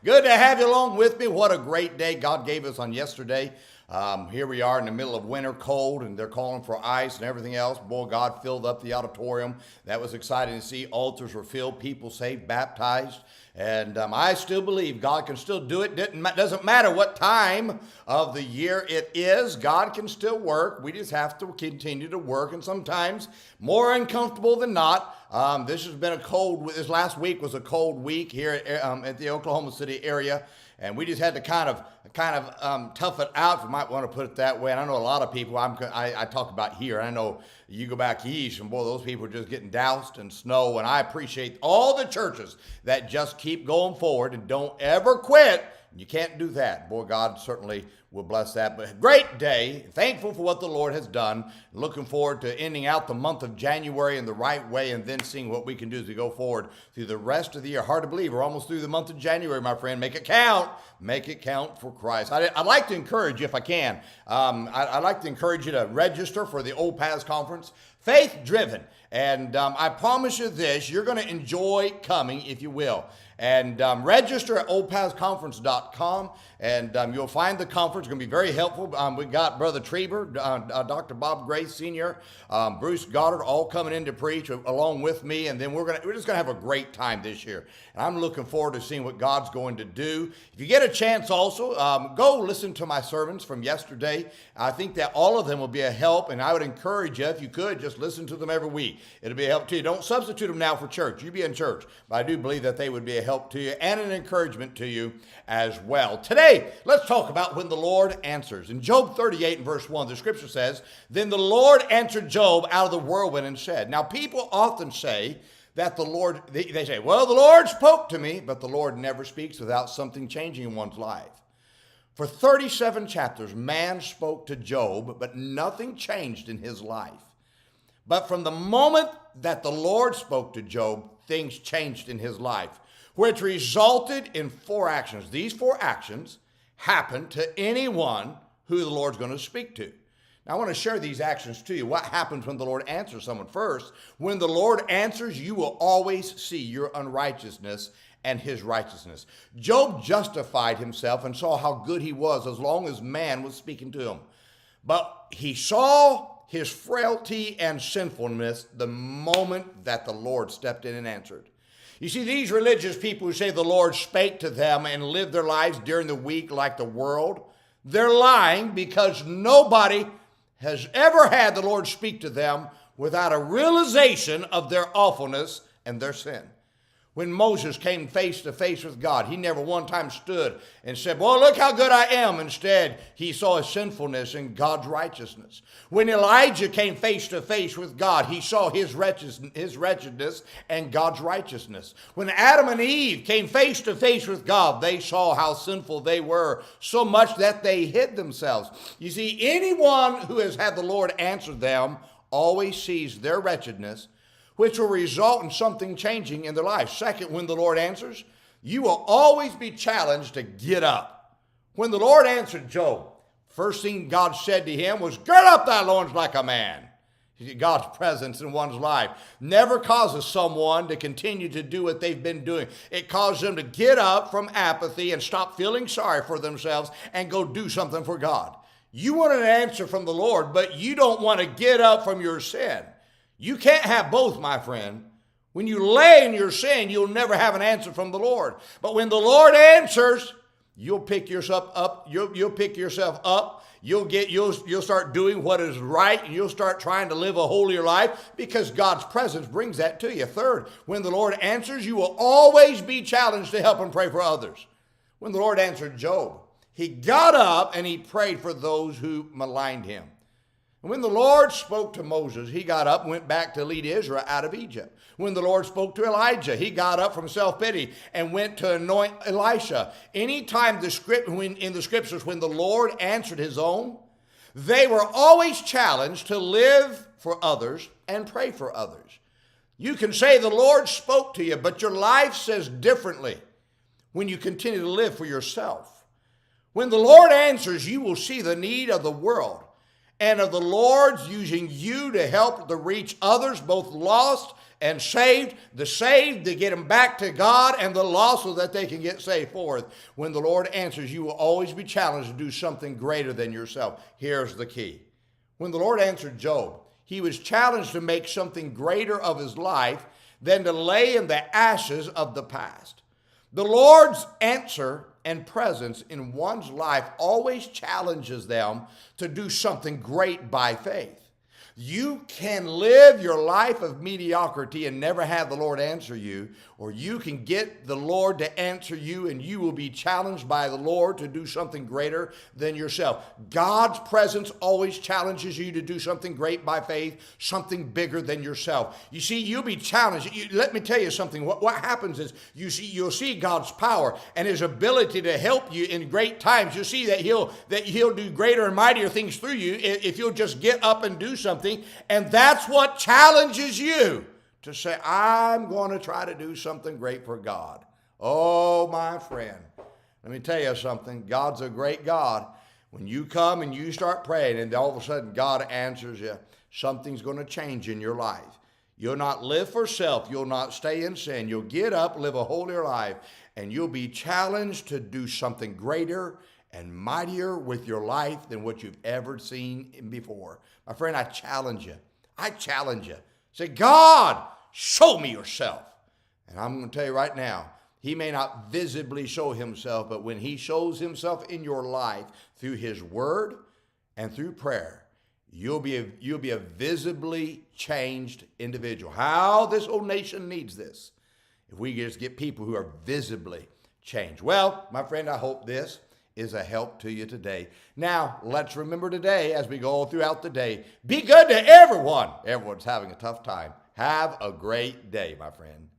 Good to have you along with me. What a great day God gave us on yesterday. Here we are in the middle of winter cold, and they're calling for ice and everything else. Boy, God filled up the auditorium. That was exciting to see. Altars were filled, people saved, baptized. And I still believe God can still do it. Doesn't matter what time of the year it is, God can still work. We just have to continue to work, and sometimes more uncomfortable than not. This has been this last week was a cold week here at the Oklahoma City area, and we just had to kind of tough it out, if you might want to put it that way. And I know a lot of people, I talk about here, and I know you go back east, and boy, those people are just getting doused in snow, and I appreciate all the churches that just keep going forward and don't ever quit. You can't do that. Boy, God certainly will bless that. But great day. Thankful for what the Lord has done. Looking forward to ending out the month of January in the right way and then seeing what we can do as we go forward through the rest of the year. Hard to believe we're almost through the month of January, my friend. Make it count. Make it count for Christ. I'd like to encourage you, if I can, I'd like to encourage you to register for the Old Paths Conference. Faith driven. And I promise you this, you're going to enjoy coming if you will. And register at oldpathsconference.com, and you'll find the conference. It's going to be very helpful. We got Brother Trieber, Dr. Bob Gray Sr., Bruce Goddard, all coming in to preach along with me, and then we're just going to have a great time this year. And I'm looking forward to seeing what God's going to do. If you get a chance also, go listen to my sermons from yesterday. I think that all of them will be a help, and I would encourage you, if you could, just listen to them every week. It'll be a help to you. Don't substitute them now for church. You be in church. But I do believe that they would be a help to you and an encouragement to you as well. Today, let's talk about when the Lord answers. In Job 38 and verse 1, the scripture says, "Then the Lord answered Job out of the whirlwind and said." Now, people often say that the Lord, they say, well, the Lord spoke to me, but the Lord never speaks without something changing in one's life. For 37 chapters, man spoke to Job, but nothing changed in his life. But from the moment that the Lord spoke to Job, things changed in his life, which resulted in 4 actions. These 4 actions happen to anyone who the Lord's going to speak to. Now, I want to share these actions to you. What happens when the Lord answers someone? First, when the Lord answers, you will always see your unrighteousness and his righteousness. Job justified himself and saw how good he was as long as man was speaking to him. But he saw his frailty and sinfulness the moment that the Lord stepped in and answered. You see, these religious people who say the Lord spake to them and lived their lives during the week like the world, they're lying, because nobody has ever had the Lord speak to them without a realization of their awfulness and their sin. When Moses came face to face with God, he never one time stood and said, well, look how good I am. Instead, he saw his sinfulness and God's righteousness. When Elijah came face to face with God, he saw his wretchedness and God's righteousness. When Adam and Eve came face to face with God, they saw how sinful they were, so much that they hid themselves. You see, anyone who has had the Lord answer them always sees their wretchedness, which will result in something changing in their life. Second, when the Lord answers, you will always be challenged to get up. When the Lord answered Job, first thing God said to him was, gird up thy loins like a man. God's presence in one's life never causes someone to continue to do what they've been doing. It causes them to get up from apathy and stop feeling sorry for themselves and go do something for God. You want an answer from the Lord, but you don't want to get up from your sin. You can't have both, my friend. When you lay in your sin, you'll never have an answer from the Lord. But when the Lord answers, you'll pick yourself up. You'll pick yourself up. You'll start doing what is right, and you'll start trying to live a holier life, because God's presence brings that to you. Third, when the Lord answers, you will always be challenged to help and pray for others. When the Lord answered Job, he got up and he prayed for those who maligned him. And when the Lord spoke to Moses, he got up and went back to lead Israel out of Egypt. When the Lord spoke to Elijah, he got up from self-pity and went to anoint Elisha. Anytime in the scriptures, when the Lord answered his own, they were always challenged to live for others and pray for others. You can say the Lord spoke to you, but your life says differently when you continue to live for yourself. When the Lord answers, you will see the need of the world and of the Lord's using you to help to reach others, both lost and saved, the saved to get them back to God, and the lost so that they can get saved forth. When the Lord answers, you will always be challenged to do something greater than yourself. Here's the key. When the Lord answered Job, he was challenged to make something greater of his life than to lay in the ashes of the past. The Lord's answer and presence in one's life always challenges them to do something great by faith. You can live your life of mediocrity and never have the Lord answer you, or you can get the Lord to answer you and you will be challenged by the Lord to do something greater than yourself. God's presence always challenges you to do something great by faith, something bigger than yourself. You see, you'll be challenged. Let me tell you something. What happens is you'll see God's power and his ability to help you in great times. You'll see that he'll do greater and mightier things through you if you'll just get up and do something. And that's what challenges you to say, I'm going to try to do something great for God. Oh, my friend, let me tell you something. God's a great God. When you come and you start praying and all of a sudden God answers you, something's going to change in your life. You'll not live for self. You'll not stay in sin. You'll get up, live a holier life, and you'll be challenged to do something greater and mightier with your life than what you've ever seen before. My friend, I challenge you. I challenge you. Say, God, show me yourself. And I'm going to tell you right now, he may not visibly show himself, but when he shows himself in your life through his word and through prayer, you'll be a visibly changed individual. How this whole nation needs this. If we just get people who are visibly changed. Well, my friend, I hope this is a help to you today. Now, let's remember today as we go throughout the day, be good to everyone. Everyone's having a tough time. Have a great day, my friend.